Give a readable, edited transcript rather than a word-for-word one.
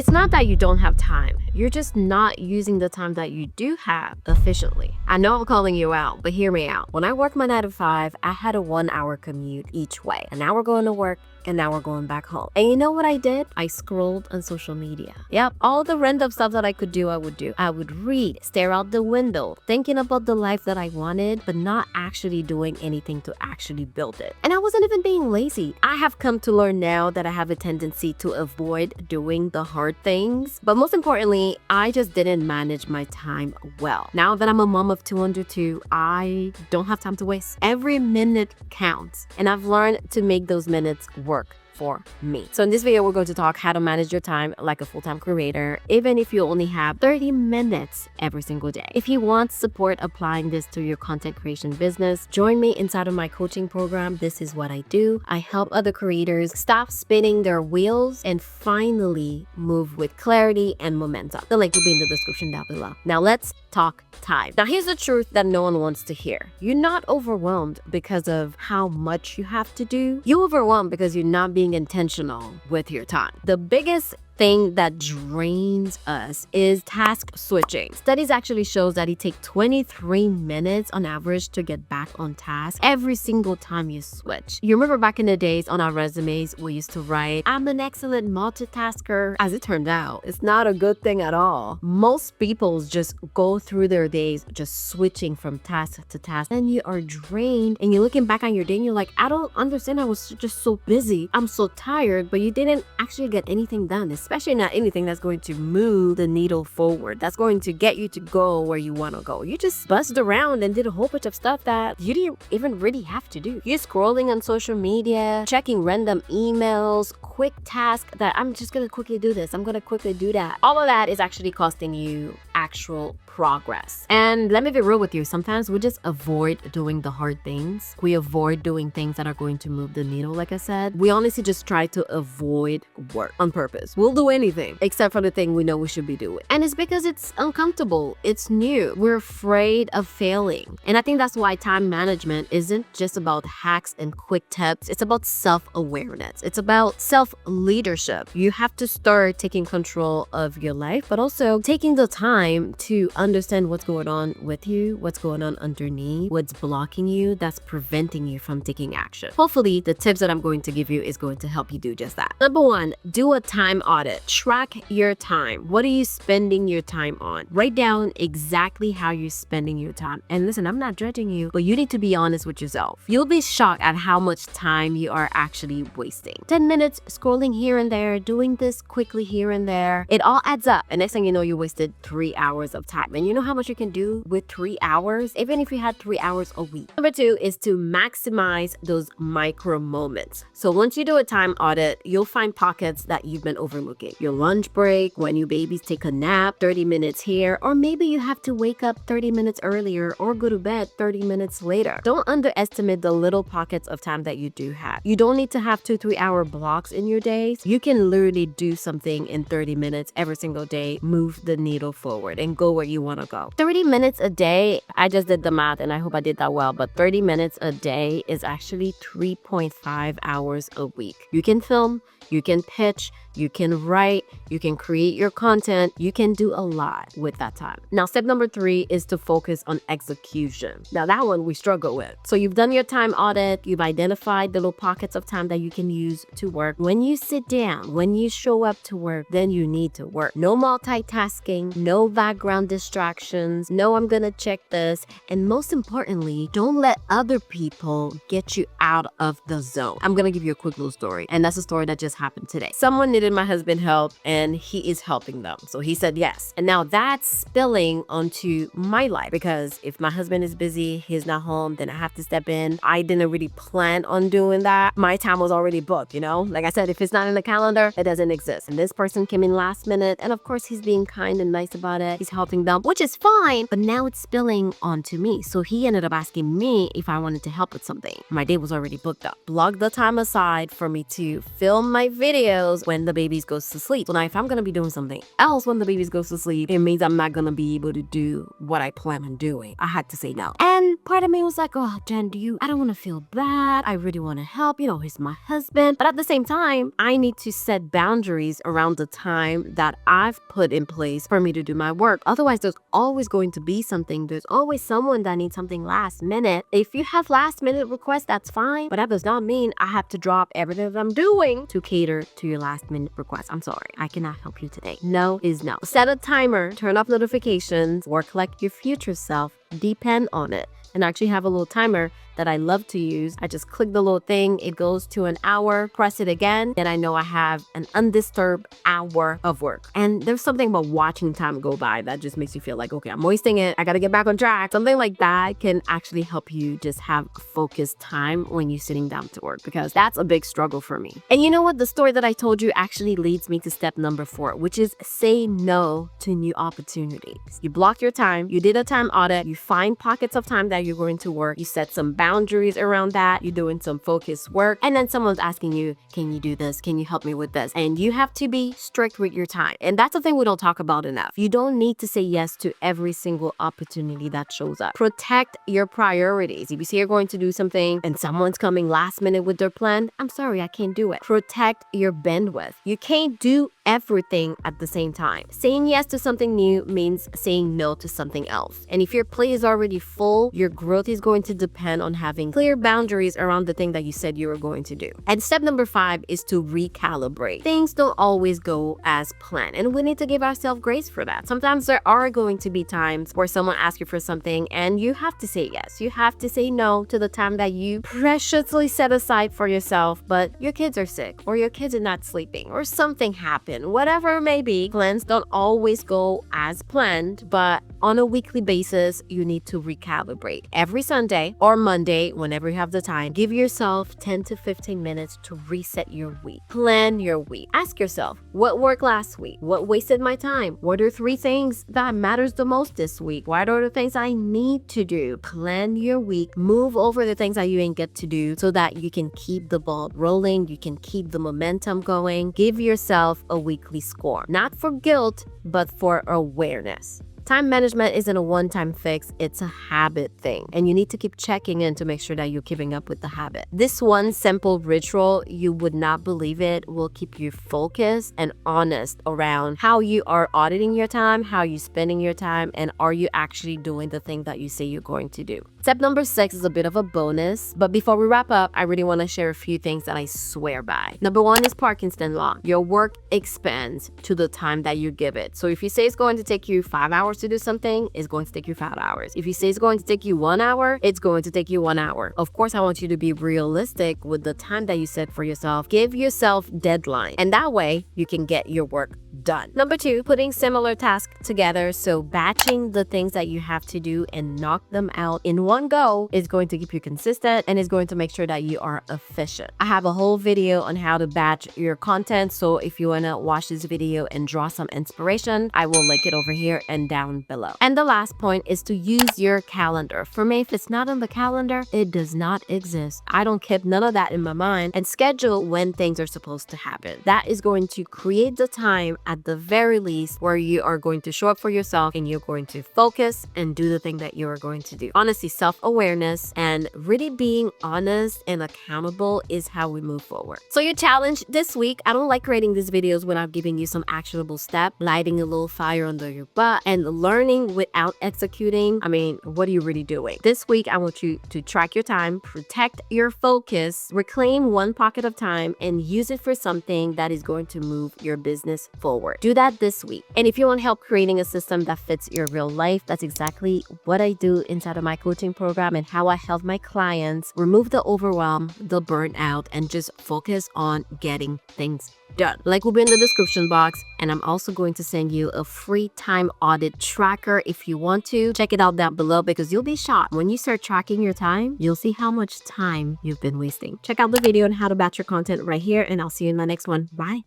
It's not that you don't have time. You're just not using the time that you do have efficiently. I know I'm calling you out, but hear me out. When I worked my 9 to 5, I had a 1-hour commute each way. An hour going to work, an hour going back home. And you know what I did? I scrolled on social media. Yep, all the random stuff that I could do, I would do. I would read, stare out the window, thinking about the life that I wanted, but not actually doing anything to actually build it. And I wasn't even being lazy. I have come to learn now that I have a tendency to avoid doing the hard things. But most importantly, I just didn't manage my time well. Now that I'm a mom of 2 under 2, I don't have time to waste. Every minute counts. And I've learned to make those minutes work for me. So in this video, we're going to talk how to manage your time like a full-time creator, even if you only have 30 minutes every single day. If you want support applying this to your content creation business, join me inside of my coaching program. This is what I do. I help other creators stop spinning their wheels and finally move with clarity and momentum. The link will be in the description down below. Now let's talk time. Now here's the truth that no one wants to hear. You're not overwhelmed because of how much you have to do. You're overwhelmed because you're not being intentional with your time. The biggest thing that drains us is task switching. Studies actually shows that it takes 23 minutes on average to get back on task every single time you switch. You remember back in the days on our resumes, we used to write, "I'm an excellent multitasker." As it turned out, it's not a good thing at all. Most people just go through their days just switching from task to task, and you are drained and you're looking back on your day and you're like, I don't understand. I was just so busy. I'm so tired, but you didn't actually get anything done, especially not anything that's going to move the needle forward, that's going to get you to go where you want to go. You just buzzed around and did a whole bunch of stuff that you didn't even really have to do. You're scrolling on social media, checking random emails, quick tasks that I'm just going to quickly do this, I'm going to quickly do that. All of that is actually costing you actual progress. And let me be real with you, sometimes we just avoid doing the hard things. We avoid doing things that are going to move the needle, like I said. We honestly just try to avoid work on purpose. We'll do anything except for the thing we know we should be doing. And it's because it's uncomfortable. It's new. We're afraid of failing. And I think that's why time management isn't just about hacks and quick tips. It's about self-awareness. It's about self-leadership. You have to start taking control of your life, but also taking the time to understand what's going on with you, what's going on underneath, what's blocking you, that's preventing you from taking action. Hopefully, the tips that I'm going to give you is going to help you do just that. Number 1, do a time audit. Track your time. What are you spending your time on? Write down exactly how you're spending your time. And listen, I'm not judging you, but you need to be honest with yourself. You'll be shocked at how much time you are actually wasting. 10 minutes scrolling here and there, doing this quickly here and there. It all adds up. And next thing you know, you wasted 3 hours of time. And you know how much you can do with 3 hours, even if you had 3 hours a week. Number 2 is to maximize those micro moments. So once you do a time audit, you'll find pockets that you've been overlooking. Your lunch break, when you babies take a nap, 30 minutes here, or maybe you have to wake up 30 minutes earlier or go to bed 30 minutes later. Don't underestimate the little pockets of time that you do have. You don't need to have 2-3 hour blocks in your days. You can literally do something in 30 minutes every single day, move the needle forward and go where you want to go. 30 minutes a day, I just did the math and I hope I did that well, but 30 minutes a day is actually 3.5 hours a week. You can film, you can pitch, you can write, you can create your content, you can do a lot with that time. Now, step number 3 is to focus on execution. Now, that one we struggle with. So you've done your time audit, you've identified the little pockets of time that you can use to work. When you sit down, when you show up to work, then you need to work. No multitasking, no background distractions, no I'm gonna check this, and most importantly, don't let other people get you out of the zone. I'm gonna give you a quick little story, and that's a story that just happened today. Someone needed my husband help and he is helping them. So he said yes. And now that's spilling onto my life because if my husband is busy, he's not home, then I have to step in. I didn't really plan on doing that. My time was already booked, you know? Like I said, if it's not in the calendar, it doesn't exist. And this person came in last minute. And of course, he's being kind and nice about it. He's helping them, which is fine. But now it's spilling onto me. So he ended up asking me if I wanted to help with something. My day was already booked up. Block the time aside for me to film my videos when the babies goes to sleep. So now if I'm gonna be doing something else when the babies goes to sleep, it means I'm not gonna be able to do what I plan on doing. I had to say no. And part of me was like, oh, Jen, I don't want to feel bad. I really want to help. He's my husband. But at the same time, I need to set boundaries around the time that I've put in place for me to do my work. Otherwise, there's always going to be something. There's always someone that needs something last minute. If you have last minute requests, that's fine. But that does not mean I have to drop everything that I'm doing to cater to your last minute request. I'm sorry. I cannot help you today. No is no. Set a timer, turn off notifications, work like your future self. Depend on it. And I actually have a little timer that I love to use. I just click the little thing, it goes to an hour, press it again, and I know I have an undisturbed hour of work. And there's something about watching time go by that just makes you feel like, okay, I'm wasting it. I gotta get back on track. Something like that can actually help you just have focused time when you're sitting down to work, because that's a big struggle for me. And you know what? The story that I told you actually leads me to step number 4, which is say no to new opportunities. You block your time, you did a time audit, you find pockets of time that you're going to work, you set some boundaries around that, you're doing some focused work, and then someone's asking you, can you do this? Can you help me with this? And you have to be strict with your time. And that's the thing we don't talk about enough. You don't need to say yes to every single opportunity that shows up. Protect your priorities. If you say you're going to do something and someone's coming last minute with their plan, I'm sorry, I can't do it. Protect your bandwidth. You can't do everything at the same time. Saying yes to something new means saying no to something else. And if your plate is already full, your growth is going to depend on having clear boundaries around the thing that you said you were going to do. And step number 5 is to recalibrate. Things don't always go as planned, and we need to give ourselves grace for that. Sometimes there are going to be times where someone asks you for something and you have to say yes. You have to say no to the time that you preciously set aside for yourself, but your kids are sick, or your kids are not sleeping, or something happened. Whatever it may be, plans don't always go as planned, but on a weekly basis, you need to recalibrate. Every Sunday or Monday, whenever you have the time, give yourself 10 to 15 minutes to reset your week. Plan your week. Ask yourself, what worked last week? What wasted my time? What are 3 things that matters the most this week? What are the things I need to do? Plan your week. Move over the things that you ain't get to do so that you can keep the ball rolling. You can keep the momentum going. Give yourself a weekly score. Not for guilt, but for awareness. Time management isn't a one-time fix, it's a habit thing. And you need to keep checking in to make sure that you're keeping up with the habit. This one simple ritual, you would not believe it, will keep you focused and honest around how you are auditing your time, how you're spending your time, and are you actually doing the thing that you say you're going to do. Step number 6 is a bit of a bonus, but before we wrap up, I really want to share a few things that I swear by. Number 1 is Parkinson law. Your work expands to the time that you give it. So if you say it's going to take you 5 hours to do something, it's going to take you 5 hours. If you say it's going to take you 1 hour, it's going to take you 1 hour. Of course, I want you to be realistic with the time that you set for yourself. Give yourself deadline, and that way you can get your work done. Number 2, putting similar tasks together. So batching the things that you have to do and knock them out in one go is going to keep you consistent and is going to make sure that you are efficient. I have a whole video on how to batch your content. So if you want to watch this video and draw some inspiration, I will link it over here and down below. And the last point is to use your calendar. For me, if it's not on the calendar, it does not exist. I don't keep none of that in my mind, and schedule when things are supposed to happen. That is going to create the time at the very least where you are going to show up for yourself and you're going to focus and do the thing that you are going to do. Honestly, self-awareness and really being honest and accountable is how we move forward. So your challenge this week, I don't like creating these videos without giving you some actionable step, lighting a little fire under your butt and learning without executing. I mean, what are you really doing? This week, I want you to track your time, protect your focus, reclaim one pocket of time, and use it for something that is going to move your business forward. Do that this week. And if you want help creating a system that fits your real life, that's exactly what I do inside of my coaching program and how I help my clients remove the overwhelm, the burnout, and just focus on getting things done. Link will be in the description box, and I'm also going to send you a free time audit tracker if you want to. Check it out down below because you'll be shocked. When you start tracking your time, you'll see how much time you've been wasting. Check out the video on how to batch your content right here, and I'll see you in my next one. Bye.